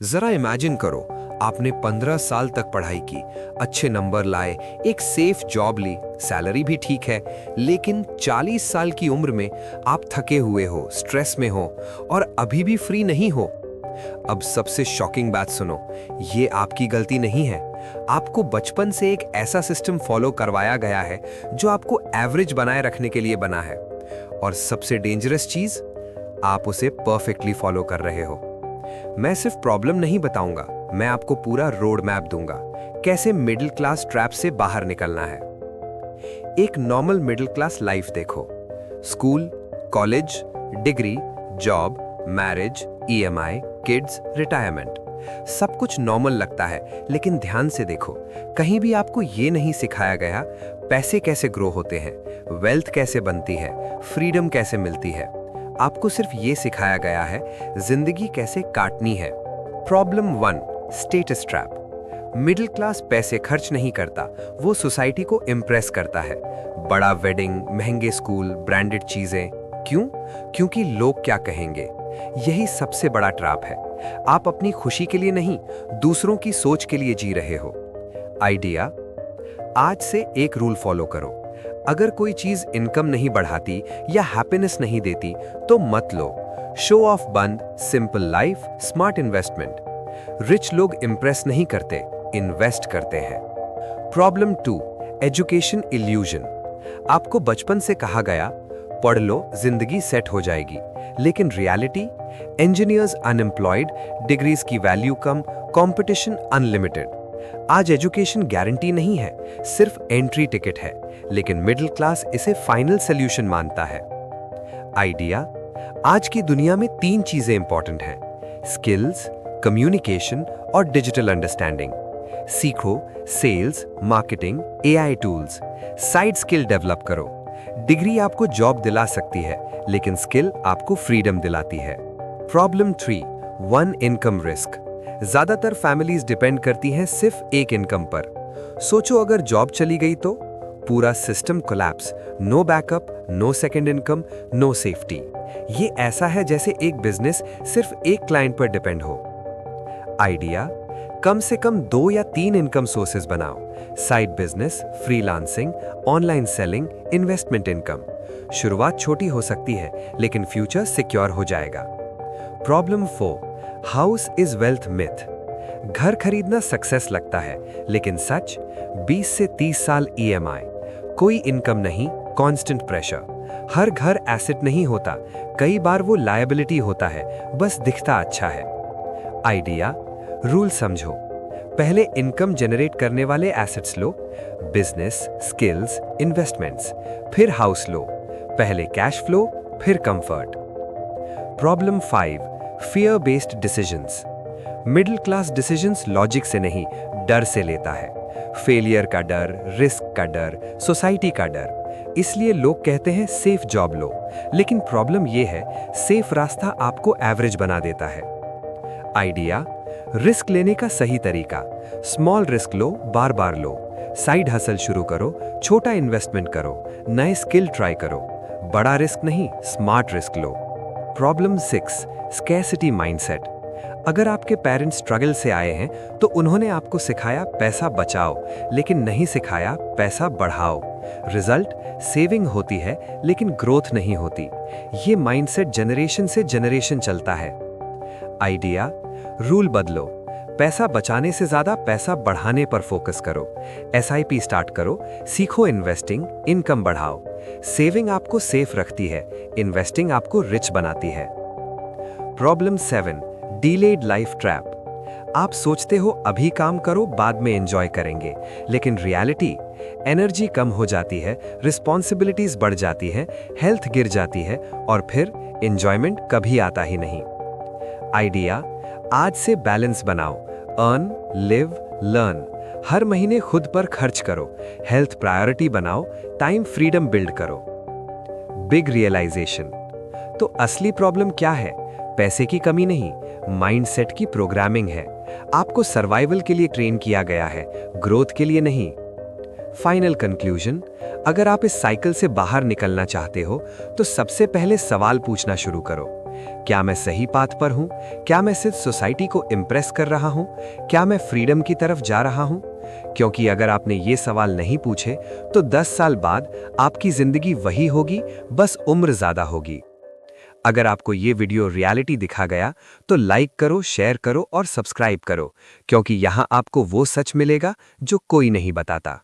जरा इमेजिन करो, आपने 15 साल तक पढ़ाई की, अच्छे नंबर लाए, एक सेफ जॉब ली, सैलरी भी ठीक है, लेकिन 40 साल की उम्र में आप थके हुए हो, स्ट्रेस में हो और अभी भी फ्री नहीं हो। अब सबसे शॉकिंग बात सुनो, ये आपकी गलती नहीं है। आपको बचपन से एक ऐसा सिस्टम फॉलो करवाया गया है जो आपको एवरेज बनाए रखने के लिए बना है। और सबसे डेंजरस चीज, आप उसे परफेक्टली फॉलो कर रहे हो। मैं सिर्फ प्रॉब्लम नहीं बताऊंगा, मैं आपको पूरा रोड मैप दूंगा, कैसे मिडिल क्लास ट्रैप से बाहर निकलना है। एक नॉर्मल मिडिल क्लास लाइफ देखो। School, college, degree, job, marriage, EMI, kids, retirement, सब कुछ नॉर्मल लगता है, लेकिन ध्यान से देखो, कहीं भी आपको ये नहीं सिखाया गया पैसे कैसे ग्रो होते हैं, वेल्थ कैसे बनती है, फ्रीडम कैसे मिलती है। आपको सिर्फ ये सिखाया गया है जिंदगी कैसे काटनी है। Problem 1, status trap. Middle class पैसे खर्च नहीं करता, वो सोसाइटी को इम्प्रेस करता है। बड़ा वेडिंग, महंगे स्कूल, ब्रांडेड चीजें। क्यों? क्योंकि लोग क्या कहेंगे। यही सबसे बड़ा ट्रैप है। आप अपनी खुशी के लिए नहीं, दूसरों की सोच के लिए जी रहे हो। आइडिया, आज से एक रूल फॉलो करो। अगर कोई चीज इनकम नहीं बढ़ाती या हैप्पीनेस नहीं देती तो मत लो। शो ऑफ बंद, simple life, smart investment. Rich लोग इंप्रेस नहीं करते, इन्वेस्ट करते हैं। Problem 2, education illusion. आपको बचपन से कहा गया पढ़ लो, जिंदगी सेट हो जाएगी, लेकिन रियलिटी, इंजीनियर्स अनएम्प्लॉयड, डिग्रीज की वैल्यू कम, कंपटीशन अनलिमिटेड। आज एजुकेशन गारंटी नहीं है, सिर्फ एंट्री टिकट है, लेकिन मिडिल क्लास इसे फाइनल सॉल्यूशन मानता है। आइडिया, आज की दुनिया में 3 चीजें इंपॉर्टेंट हैं: स्किल्स, कम्युनिकेशन और डिजिटल अंडरस्टैंडिंग। सीखो sales, marketing, AI tools. Side skill develop करो। डिग्री आपको जॉब दिला सकती है, लेकिन स्किल आपको फ्रीडम दिलाती है। Problem 3, 1 income risk. ज्यादातर फैमिलीज डिपेंड करती हैं सिर्फ एक इनकम पर। सोचो अगर जॉब चली गई तो पूरा system collapse. No backup, no second income, no safety. ये ऐसा है जैसे एक बिजनेस सिर्फ एक क्लाइंट पर डिपेंड हो। आइडिया, कम से कम 2 या 3 इनकम सोर्सेज बनाओ। Side business, freelancing, online selling, investment income. शुरुआत छोटी हो सकती है, लेकिन फ्यूचर सिक्योर हो जाएगा। Problem 4, house is wealth myth. घर खरीदना सक्सेस लगता है, लेकिन सच 20 से 30 साल ईएमआई, कोई इनकम नहीं, कांस्टेंट प्रेशर। हर घर एसेट नहीं होता, कई बार वो लायबिलिटी होता है, बस दिखता अच्छा है। आइडिया, रूल समझो। पहले इनकम जनरेट करने वाले एसेट्स लो, बिजनेस, स्किल्स, इन्वेस्टमेंट्स, फिर हाउस लो। पहले कैश फ्लो, फिर comfort. Problem 5, fear based decisions. Middle class decisions logic से नहीं, डर से लेता है। फेलियर का डर, रिस्क का डर, सोसाइटी का डर। इसलिए लोग कहते हैं सेफ जॉब लो, लेकिन प्रॉब्लम यह है सेफ रास्ता आपको एवरेज बना देता है। आइडिया, रिस्क लेने का सही तरीका। स्मॉल रिस्क लो, बार बार लो। साइड हसल शुरू करो, छोटा इन्वेस्टमेंट करो, नए स्किल ट्राई करो। बड़ा रिस्क नहीं, स्मार्ट रिस्क लो। Problem 6, scarcity mindset. अगर आपके पेरेंट्स स्ट्रगल से आए हैं तो उन्होंने आपको सिखाया पैसा बचाओ, लेकिन नहीं सिखाया पैसा बढ़ाओ। रिजल्ट, सेविंग होती है लेकिन ग्रोथ नहीं होती। ये माइंडसेट जनरेशन से जनरेशन चलता है। आइडिया, रूल बदलो। पैसा बचाने से ज्यादा पैसा बढ़ाने पर फोकस करो। एसआईपी स्टार्ट करो, सीखो इन्वेस्टिंग, इनकम बढ़ाओ। सेविंग आपको सेफ रखती है, इन्वेस्टिंग आपको रिच बनाती है। Problem 7, delayed life trap. आप सोचते हो अभी काम करो, बाद में एंजॉय करेंगे, लेकिन रियलिटी, एनर्जी कम हो जाती है, रिस्पॉन्सिबिलिटीज बढ़ जाती हैं, हेल्थ गिर जाती है और फिर एंजॉयमेंट कभी आता ही नहीं। आइडिया, आज से बैलेंस बनाओ। Earn, live, learn. हर महीने खुद पर खर्च करो, हेल्थ प्रायोरिटी बनाओ, टाइम फ्रीडम बिल्ड करो। बिग रियलाइजेशन, तो असली प्रॉब्लम क्या है? पैसे की कमी नहीं, माइंडसेट की प्रोग्रामिंग है। आपको सर्वाइवल के लिए ट्रेन किया गया है, ग्रोथ के लिए नहीं। फाइनल कंक्लूजन, अगर आप इस साइकिल से बाहर निकलना चाहते हो तो सबसे पहले सवाल पूछना शुरू करो। क्या मैं सही पाथ पर हूँ? क्या मैं सिर्फ सोसाइटी को इम्प्रेस कर रहा हूँ? क्या मैं फ्रीडम की तरफ जा रहा हूँ? क्योंकि अगर आपने ये सवाल नहीं पूछे तो 10 साल बाद आपकी जिंदगी वही होगी, बस उम्र ज्यादा होगी। अगर आपको ये वीडियो रियलिटी दिखा गया तो लाइक करो, शेयर करो और सब्सक्राइब करो, क्योंकि यहाँ आपको वो सच मिलेगा जो कोई नहीं बताता।